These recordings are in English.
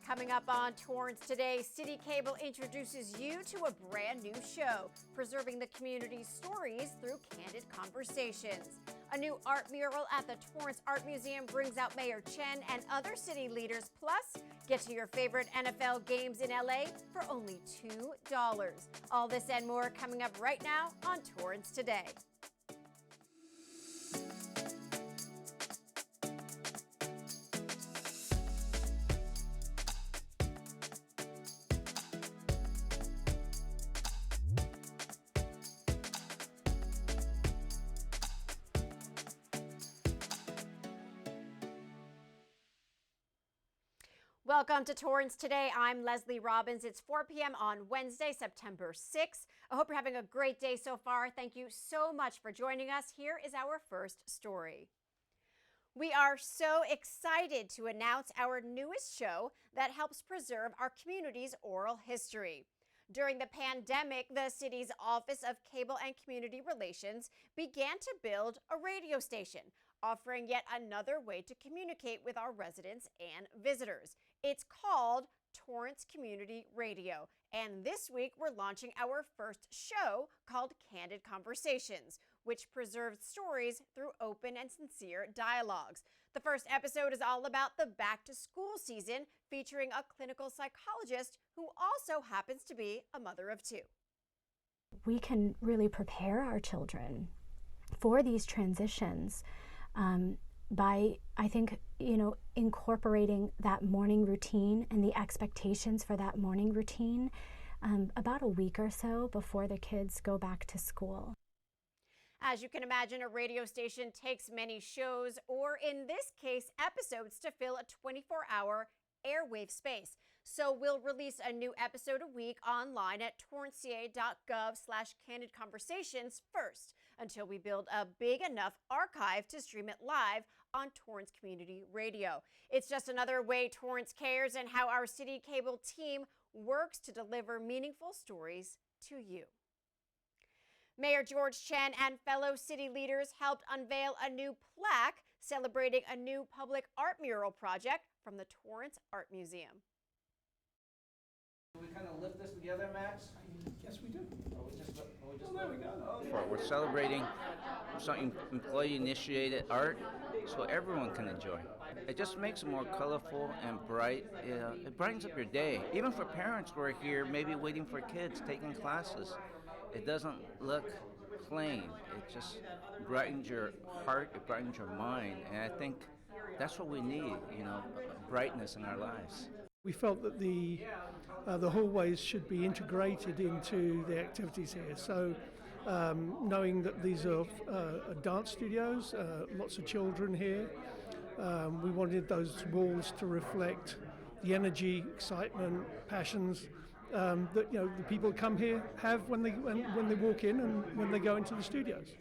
Coming up on Torrance Today, City Cable introduces you to a brand new show, preserving the community's stories through candid conversations. A new art mural at the Torrance Art Museum brings out Mayor Chen and other city leaders. Plus, get to your favorite NFL games in LA for only $2. All this and more coming up right now on Torrance Today. Welcome to Torrance Today. I'm Leslie Robbins. It's 4 p.m. on Wednesday, September 6th. I hope you're having a great day so far. Thank you so much for joining us. Here is our first story. We are so excited to announce our newest show that helps preserve our community's oral history. During the pandemic, the city's Office of Cable and Community Relations began to build a radio station, offering yet another way to communicate with our residents and visitors. It's called Torrance Community Radio, and this week we're launching our first show called Candid Conversations, which preserves stories through open and sincere dialogues. The first episode is all about the back-to-school season, featuring a clinical psychologist who also happens to be a mother of two. We can really prepare our children for these transitions by, I think, incorporating that morning routine and the expectations for that morning routine about a week or so before the kids go back to school. As you can imagine, a radio station takes many shows, or in this case, episodes, to fill a 24-hour airwave space. So we'll release a new episode a week online at torranceca.gov/candid conversations first, until we build a big enough archive to stream it live on Torrance Community Radio. It's just another way Torrance cares and how our City Cable team works to deliver meaningful stories to you. Mayor George Chen and fellow city leaders helped unveil a new plaque celebrating a new public art mural project from the Torrance Art Museum. We kind of lift this together, Max? Yes, we do. There we go. We're celebrating some employee-initiated art so everyone can enjoy. It just makes it more colorful and bright. It brightens up your day. Even for parents who are here, maybe waiting for kids, taking classes. It doesn't look plain. It just brightens your heart, it brightens your mind, and I think that's what we need, brightness in our lives. We felt that the hallways should be integrated into the activities here. So knowing that these are dance studios, lots of children here, we wanted those walls to reflect the energy, excitement, passions that the people come here have when they walk in and when they go into the studios.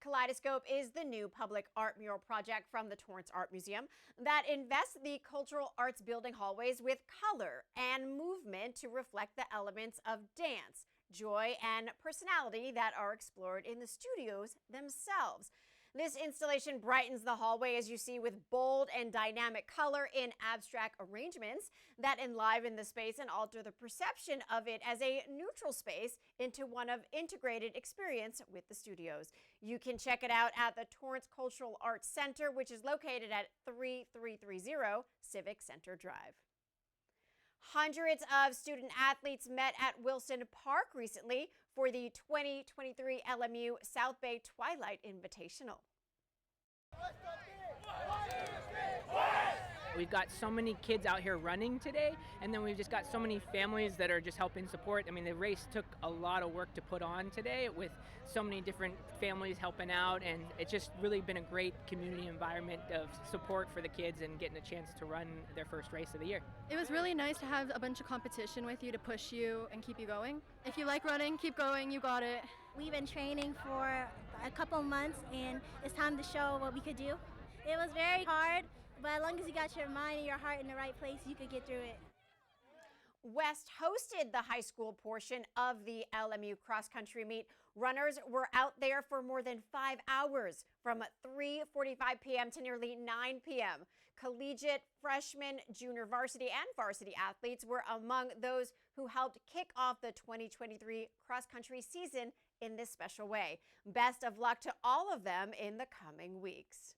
Kaleidoscope is the new public art mural project from the Torrance Art Museum that invests the cultural arts building hallways with color and movement to reflect the elements of dance, joy, and personality that are explored in the studios themselves. This installation brightens the hallway, as you see, with bold and dynamic color in abstract arrangements that enliven the space and alter the perception of it as a neutral space into one of integrated experience with the studios. You can check it out at the Torrance Cultural Arts Center, which is located at 3330 Civic Center Drive. Hundreds of student athletes met at Wilson Park recently for the 2023 LMU South Bay Twilight Invitational. We've got so many kids out here running today, and then we've just got so many families that are just helping support. I mean, the race took a lot of work to put on today with so many different families helping out, and it's just really been a great community environment of support for the kids and getting a chance to run their first race of the year. It was really nice to have a bunch of competition with you to push you and keep you going. If you like running, keep going, you got it. We've been training for a couple months, and it's time to show what we could do. It was very hard, but as long as you got your mind and your heart in the right place, you could get through it. West hosted the high school portion of the LMU cross-country meet. Runners were out there for more than 5 hours, from 3:45 p.m. to nearly 9 p.m. Collegiate, freshman, junior varsity, and varsity athletes were among those who helped kick off the 2023 cross-country season in this special way. Best of luck to all of them in the coming weeks.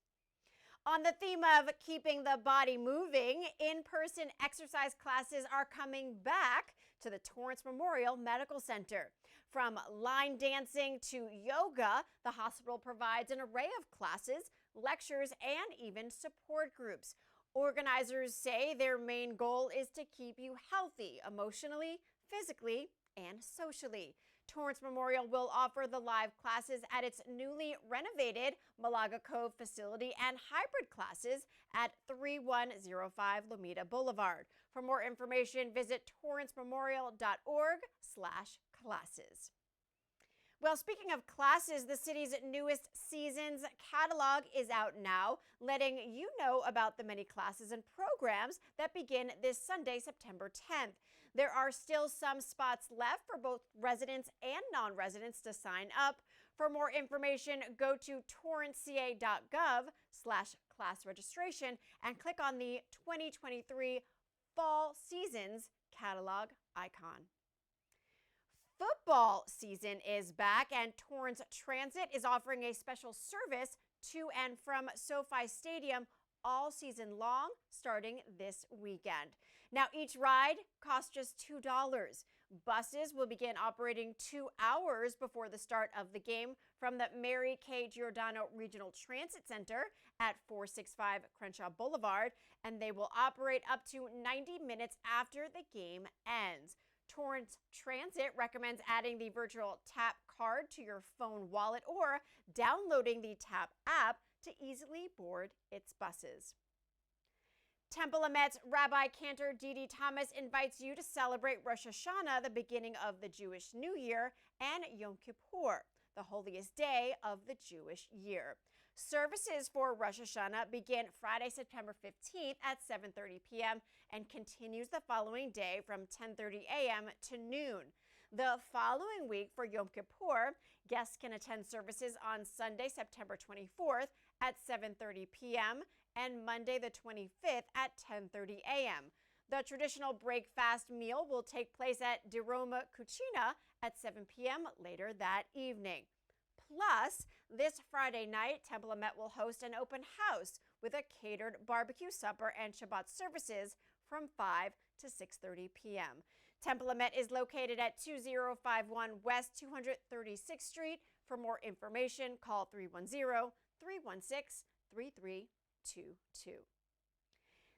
On the theme of keeping the body moving, in-person exercise classes are coming back to the Torrance Memorial Medical Center. From line dancing to yoga, the hospital provides an array of classes, lectures, and even support groups. Organizers say their main goal is to keep you healthy emotionally, physically, and socially. Torrance Memorial will offer the live classes at its newly renovated Malaga Cove facility and hybrid classes at 3105 Lomita Boulevard. For more information, visit torrancememorial.org/classes. Well, speaking of classes, the city's newest season's catalog is out now, letting you know about the many classes and programs that begin this Sunday, September 10th. There are still some spots left for both residents and non-residents to sign up. For more information, go to torranceca.gov/class registration and click on the 2023 Fall Seasons catalog icon. Football season is back, and Torrance Transit is offering a special service to and from SoFi Stadium all season long, starting this weekend. Now, each ride costs just $2. Buses will begin operating 2 hours before the start of the game from the Mary K. Giordano Regional Transit Center at 465 Crenshaw Boulevard, and they will operate up to 90 minutes after the game ends. Torrance Transit recommends adding the virtual TAP card to your phone wallet or downloading the TAP app to easily board its buses. Temple Emet's Rabbi Cantor D.D. Thomas invites you to celebrate Rosh Hashanah, the beginning of the Jewish New Year, and Yom Kippur, the holiest day of the Jewish year. Services for Rosh Hashanah begin Friday, September 15th at 7:30 p.m. and continues the following day from 10:30 a.m. to noon. The following week for Yom Kippur, guests can attend services on Sunday, September 24th at 7:30 p.m. and Monday the 25th at 10:30 a.m. The traditional break-fast meal will take place at Di Roma Cucina at 7 p.m. later that evening. Plus, this Friday night, Temple Emet will host an open house with a catered barbecue supper and Shabbat services from 5 to 6:30 p.m. Temple Emet is located at 2051 West 236th Street. For more information, call 310-316-3322.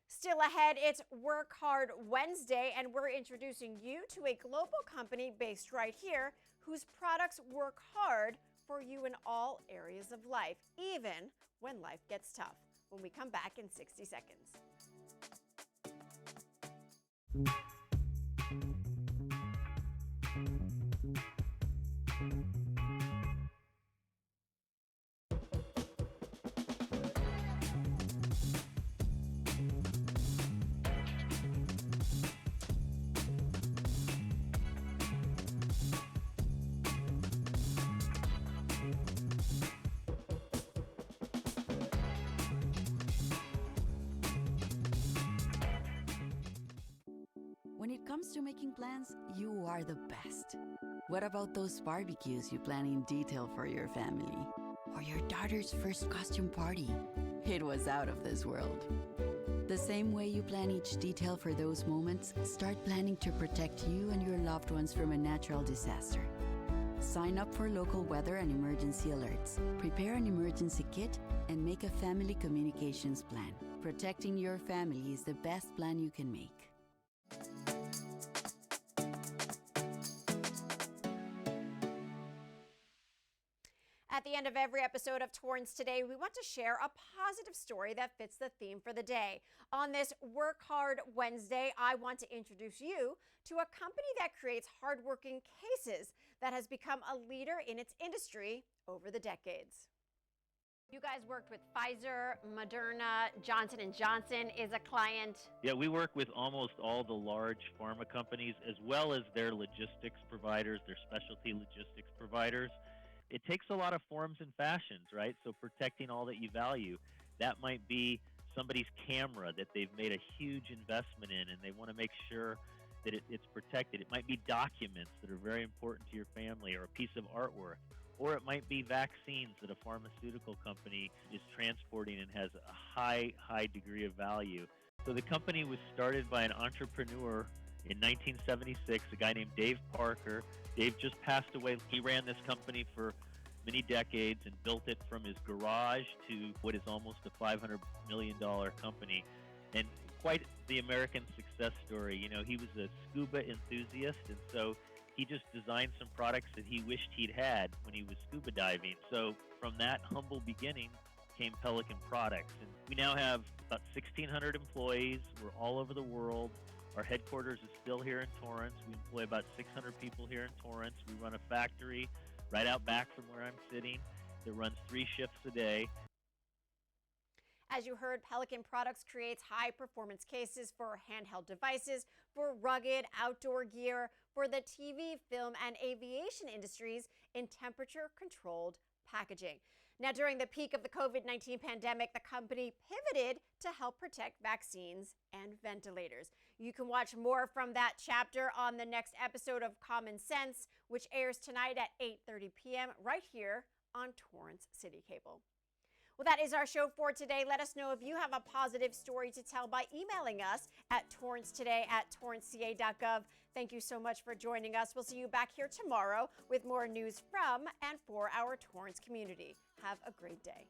Still ahead, it's Work Hard Wednesday, and we're introducing you to a global company based right here whose products work hard for you in all areas of life, even when life gets tough. When we come back in 60 seconds. When it comes to making plans, you are the best. What about those barbecues you plan in detail for your family? Or your daughter's first costume party? It was out of this world. The same way you plan each detail for those moments, start planning to protect you and your loved ones from a natural disaster. Sign up for local weather and emergency alerts. Prepare an emergency kit and make a family communications plan. Protecting your family is the best plan you can make. At the end of every episode of Torrance Today, we want to share a positive story that fits the theme for the day. On this Work Hard Wednesday, I want to introduce you to a company that creates hardworking cases that has become a leader in its industry over the decades. You guys worked with Pfizer, Moderna, Johnson & Johnson is a client. Yeah, we work with almost all the large pharma companies as well as their logistics providers, their specialty logistics providers. It takes a lot of forms and fashions, right? So protecting all that you value. That might be somebody's camera that they've made a huge investment in and they want to make sure that it's protected. It might be documents that are very important to your family or a piece of artwork. Or it might be vaccines that a pharmaceutical company is transporting and has a high degree of value. So the company was started by an entrepreneur in 1976, a guy named Dave Parker. Dave just passed away. He ran this company for many decades and built it from his garage to what is almost a $500 million company. And quite the American success story. You know, he was a scuba enthusiast, and so he just designed some products that he wished he'd had when he was scuba diving. So from that humble beginning came Pelican Products. And we now have about 1,600 employees. We're all over the world. Our headquarters is still here in Torrance. We employ about 600 people here in Torrance. We run a factory right out back from where I'm sitting that runs 3 shifts a day. As you heard, Pelican Products creates high-performance cases for handheld devices, for rugged outdoor gear, for the TV, film, and aviation industries in temperature-controlled packaging. Now, during the peak of the COVID-19 pandemic, the company pivoted to help protect vaccines and ventilators. You can watch more from that chapter on the next episode of Common Sense, which airs tonight at 8:30 p.m. right here on Torrance City Cable. Well, that is our show for today. Let us know if you have a positive story to tell by emailing us at torrancetoday@torranceca.gov. Thank you so much for joining us. We'll see you back here tomorrow with more news from and for our Torrance community. Have a great day.